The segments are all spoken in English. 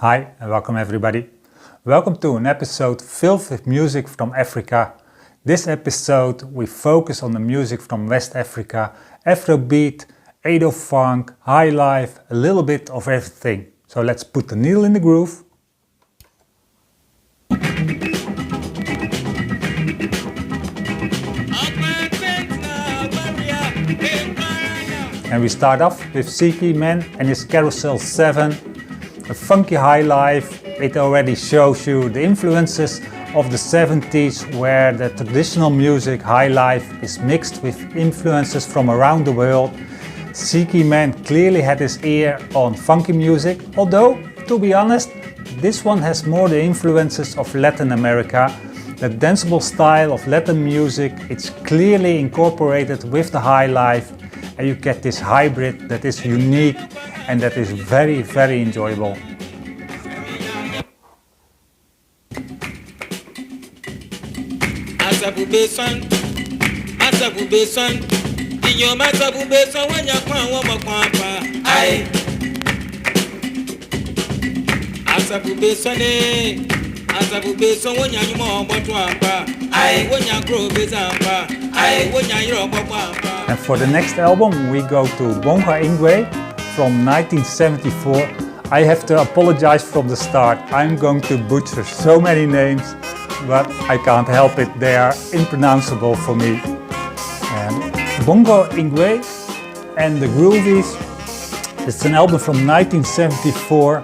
Hi and welcome everybody. Welcome to an episode filled with music from Africa. This episode we focus on the music from West Africa, AfroBeat, EdoFunk, HighLife, a little bit of everything. So let's put the needle in the groove. And we start off with Mann and his Carousel 7, a funky HighLife. It already shows you the influences of the 70s, where the traditional music HighLife is mixed with influences from around the world. Mann clearly had his ear on funky music, although, to be honest, this one has more the influences of Latin America. The danceable style of Latin music, it's clearly incorporated with the HighLife, and you get this hybrid that is unique and that is very, very enjoyable. And for the next album we go to Bongos Ikwue from 1974. I have to apologize from the start. I'm going to butcher so many names, but I can't help it. They are impronounceable for me. Bongos Ikwue and the Groovies. It's an album from 1974.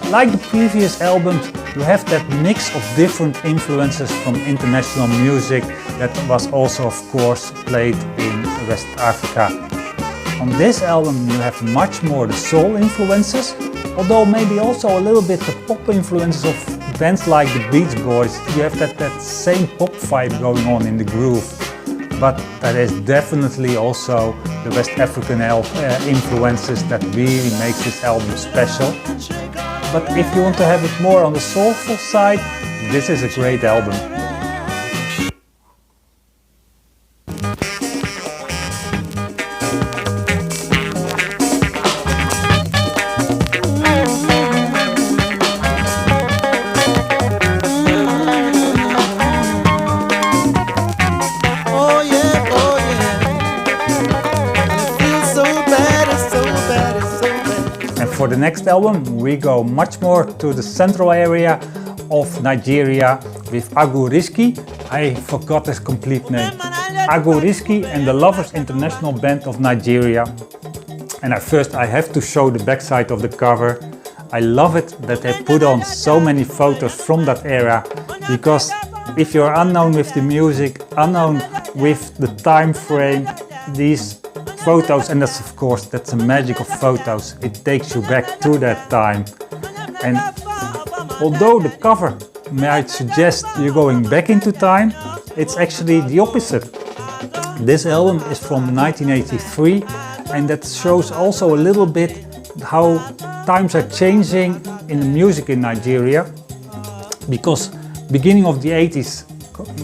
Like the previous albums, you have that mix of different influences from international music that was also, of course, played in West Africa. On this album you have much more the soul influences, although maybe also a little bit the pop influences of bands like the Beach Boys. You have that same pop vibe going on in the groove, but that is definitely also the West African influences that really makes this album special. But if you want to have it more on the soulful side, this is a great album. For the next album we go much more to the central area of Nigeria with Agu Risky. I forgot his complete name. Agu Risky and the Lovers International Band of Nigeria. And at first I have to show the backside of the cover. I love it that they put on so many photos from that era, because if you're unknown with the music, unknown with the time frame, these photos, and that's of course that's the magic of photos, it takes you back to that time. And although the cover might suggest you're going back into time, it's actually the opposite. This album is from 1983, and that shows also a little bit how times are changing in the music in Nigeria, because beginning of the 80s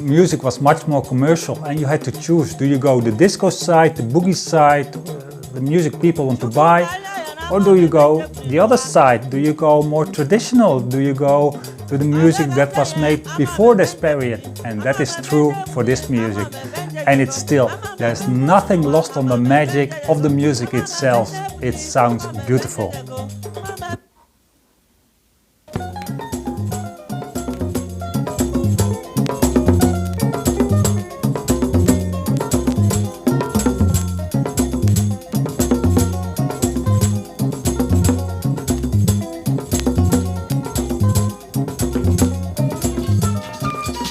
music was much more commercial and you had to choose. Do you go the disco side, the boogie side, the music people want to buy, or do you go the other side? Do you go more traditional? Do you go to the music that was made before this period? And that is true for this music. And it's still, there's nothing lost on the magic of the music itself. It sounds beautiful.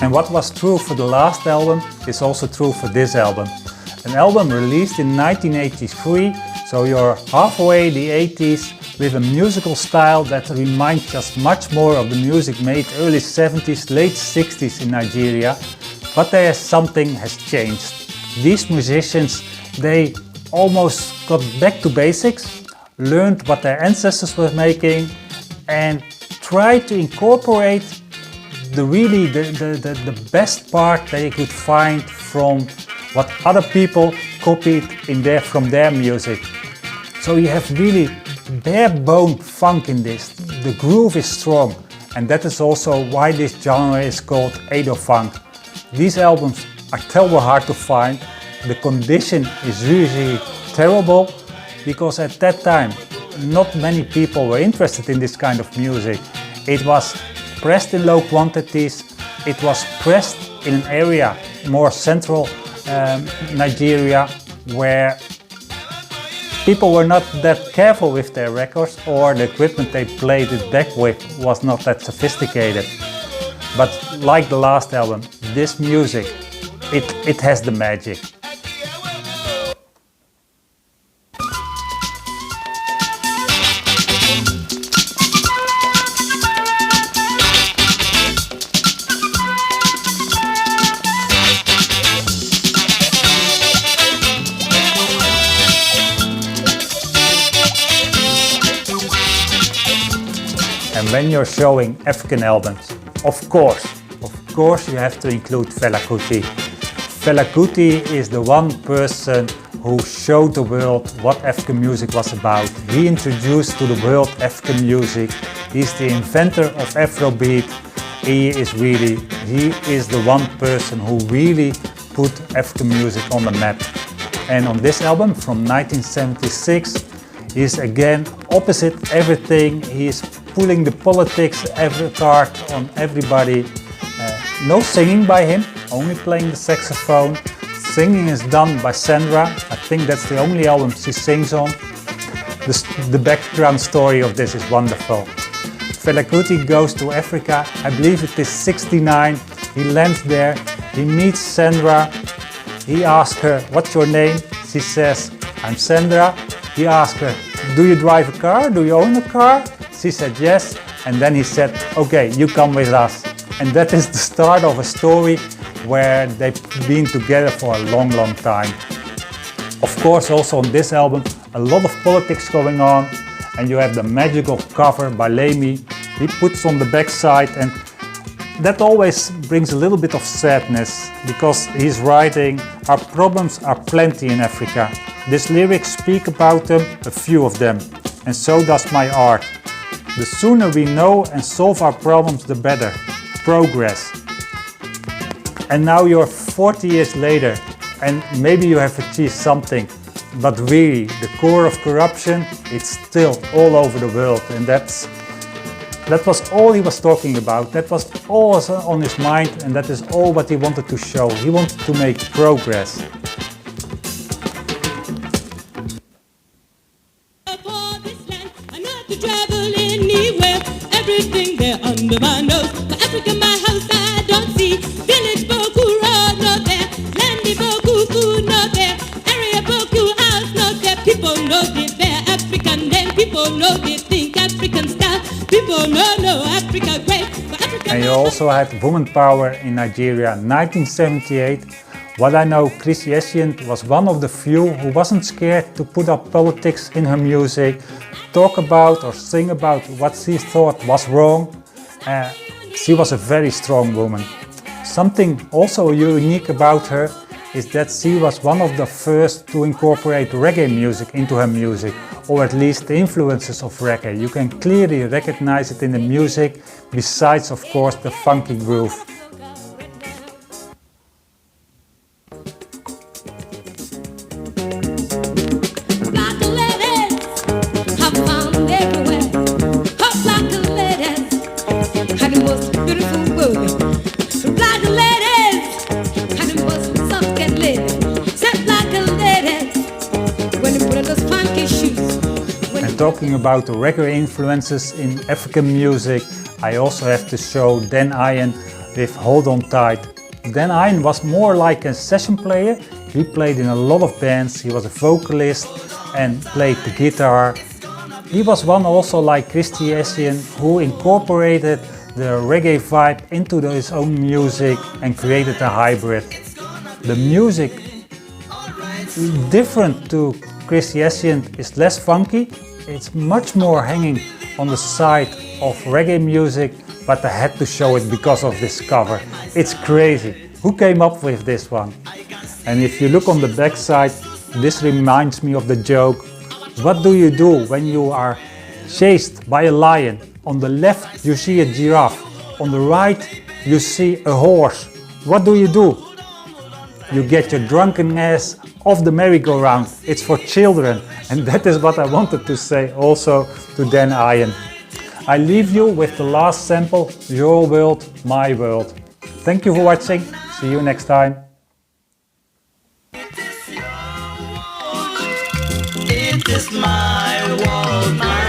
And what was true for the last album is also true for this album. An album released in 1983, so you're halfway the 80s, with a musical style that reminds us much more of the music made early 70s, late 60s in Nigeria. But something has changed. These musicians, they almost got back to basics, learned what their ancestors were making, and tried to incorporate the best part they could find from what other people copied from their music. So you have really bare bone funk in this. the groove is strong, and that is also why this genre is called EdoFunk. These albums are terrible hard to find. The condition is usually terrible because at that time not many people were interested in this kind of music. It was pressed in low quantities, it was pressed in an area more central Nigeria, where people were not that careful with their records, or the equipment they played it back with was not that sophisticated. But like the last album, this music, it has the magic. And when you're showing African albums, of course you have to include Fela Kuti. Fela Kuti is the one person who showed the world what African music was about. He introduced to the world African music. He's the inventor of AfroBeat. He is the one person who really put African music on the map. And on this album from 1976, he's again opposite everything. He's pulling the politics every card on everybody. No singing by him, only playing the saxophone. Singing is done by Sandra. I think that's the only album she sings on. The background story of this is wonderful. Fela Kuti goes to Africa, I believe it is 69. He lands there, he meets Sandra. He asks her, "What's your name?" She says, "I'm Sandra." He asks her, "Do you drive a car? Do you own a car?" She said yes, and then he said, "Okay, you come with us." And that is the start of a story where they've been together for a long time. Of course, also on this album, a lot of politics going on, and you have the magical cover by Lamy. He puts on the backside, and that always brings a little bit of sadness, because he's writing, "Our problems are plenty in Africa. These lyrics speak about them, a few of them, and so does my art. The sooner we know and solve our problems, the better. Progress." And now you're 40 years later, and maybe you have achieved something, but really the core of corruption, it's still all over the world, and that was all he was talking about. That was all on his mind, and that is all what he wanted to show. He wanted to make progress. Everything there under my nose. For Africa, my house I don't see. Village Boku road not there. Landy Boku food not there. Area Boku house not there. People know they bear African name. People know they think African style. People know Africa great. And you also had woman power in Nigeria, 1978. What I know, Christiana Essien was one of the few who wasn't scared to put up politics in her music, talk about or sing about what she thought was wrong. She was a very strong woman. Something also unique about her is that she was one of the first to incorporate reggae music into her music, or at least the influences of reggae. You can clearly recognize it in the music, besides of course the funky groove. Talking about the reggae influences in African music, I also have to show Dan Ian with Hold On Tight. Dan Ian was more like a session player. He played in a lot of bands, he was a vocalist and played the guitar. He was one also like Christiana Essien who incorporated the reggae vibe into his own music and created a hybrid. The music, different to Christiana Essien, is less funky. It's much more hanging on the side of reggae music, but I had to show it because of this cover. It's crazy. Who came up with this one? And if you look on the back side, this reminds me of the joke, what do you do when you are chased by a lion On the left you see a giraffe. On the right you see a horse. What do? You get your drunken ass off the merry-go-round. It's for children. And that is what I wanted to say also to Dan Ian. I leave you with the last sample, Your World, My World. Thank you for watching. See you next time. It is my world, my